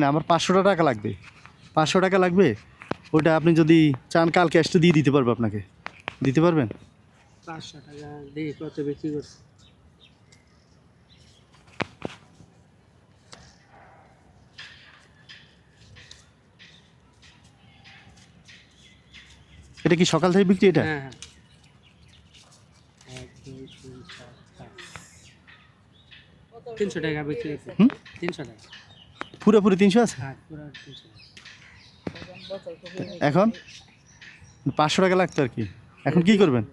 না, আমার 500 টাকা লাগবে। 500 টাকা লাগবে, ওটা আপনি যদি চান কাল ক্যাশটা দিয়ে দিতে পারবো আপনাকে। দিতে পারবেন? 500 টাকা দিয়ে কত বিক্রি করছে? এটা কি সকাল থেকে বিক্রি এটা? হ্যাঁ হ্যাঁ 1 2 3 4 5 300 টাকা বিক্রি করছে। হুম? 300 টাকা। পুরোপুরি 300 আছে? হ্যাঁ পুরো 300 টাকা। এখন 500 টাকা লাগতো আর কি। এখন কি করবেন?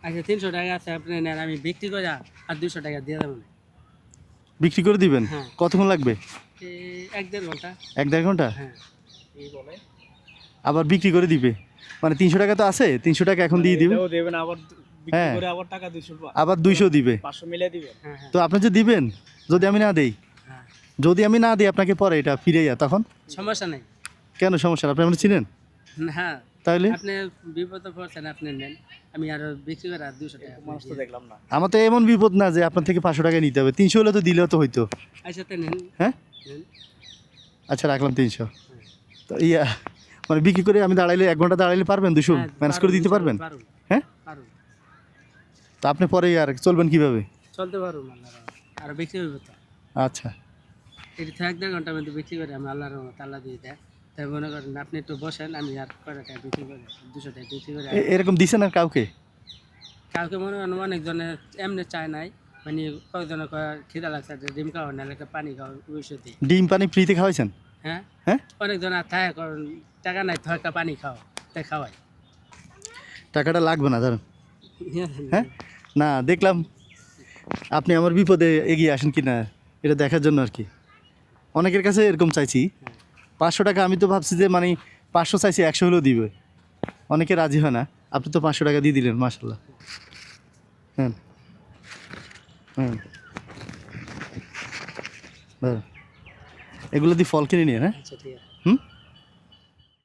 আচ্ছা 300 টাকা আছে, আপনি নেন, আমি বিক্রি করে আর 200 টাকা দিয়ে দেবো। বিক্রি করে দিবেন? হ্যাঁ। কতক্ষণ লাগবে? এই 1-1.5 ঘন্টা। 1-1.5 ঘন্টা? হ্যাঁ এই বলে আবার বিক্রি করে দিবে? মানে 300 টাকা তো আছে, 300 টাকা এখন দিয়ে দিবে। এটাও দেবেন আবার বিক্রি হ্যাঁ। করে আবার টাকা 200 আবার 200 দিবে। 500 মিলে দিবেন। হ্যাঁ হ্যাঁ তো আপনি যে দিবেন, যদি আমি না দেই, হ্যাঁ যদি আমি না দিই আপনাকে পরে এটা ফিরে যা, তখন সমস্যা নেই। কেন সমস্যা? আপনি আমরা চিনেন হ্যাঁ তাহলে? আপনি বিপদে পড়ছেন, আপনি নেন, আমি আরো বিক্রি করে আর 200 টাকা মানুষ তো দেখলাম না। আমার তো এমন বিপদ না যে আপনার থেকে 500 টাকা নিতে হবে। 300 হলে তো দিলেও তো হইতো। আচ্ছা তো নেন। হ্যাঁ নেন। আচ্ছা, রাখলাম 300। তো ইয়া মানে বিক্রি করে আমি দাঁড়াইলে 1 ঘন্টা দাঁড়াইলে পারবেন 200 হ্যাঁ, ম্যানেজ করে দিতে পারবেন? পারুন হ্যাঁ। পারুন, তো আপনি পরে আর চলবেন কিভাবে? চলতে পারুন আল্লাহর আর বিক্রি হইব তো। আচ্ছা, এটি তো 1-1.5 ঘন্টা মধ্যে বিক্রি করে আমি আল্লাহর রহমতে আল্লাহ দিয়ে দেয়। তাই মনে করেন আপনি একটু বসেন, আমি আর কয়টা টাকা বিক্রি করে 200 টাকা বিক্রি করে এরকম দিছেন আর কাউকে? কাউকে মনে করেন অনেকজনে এমনি চায় নাই, মানে কয়েকজনে কয় খিদা লাগছে একটা ডিম খাওয়া না একটা পানি খাওয়া ওইসব দিই। ডিম পানি ফ্রিতে খাওয়াইছেন? হ্যাঁ হ্যাঁ। অনেকজন আর থাকে করেন টাকা নাই তো একটা পানি খাও, তাই খাওয়াই। টাকাটা লাগবে না ধরেন। হ্যাঁ না, দেখলাম আপনি আমার বিপদে এগিয়ে আসেন কি না এটা দেখার জন্য আর কি। অনেকের কাছে এরকম চাইছি 500 টাকা, আমি তো ভাবছি যে মানে 500 চাইছি 100 হলেও দিবে, অনেকে রাজি হয় না। আপনি তো 500 টাকা দিয়ে দিলেন, মাশাল্লাহ। হ্যাঁ হ্যাঁ, এগুলো দিয়ে ফল কিনে নিয়ে, হ্যাঁ। আচ্ছা ঠিক আছে। হুম।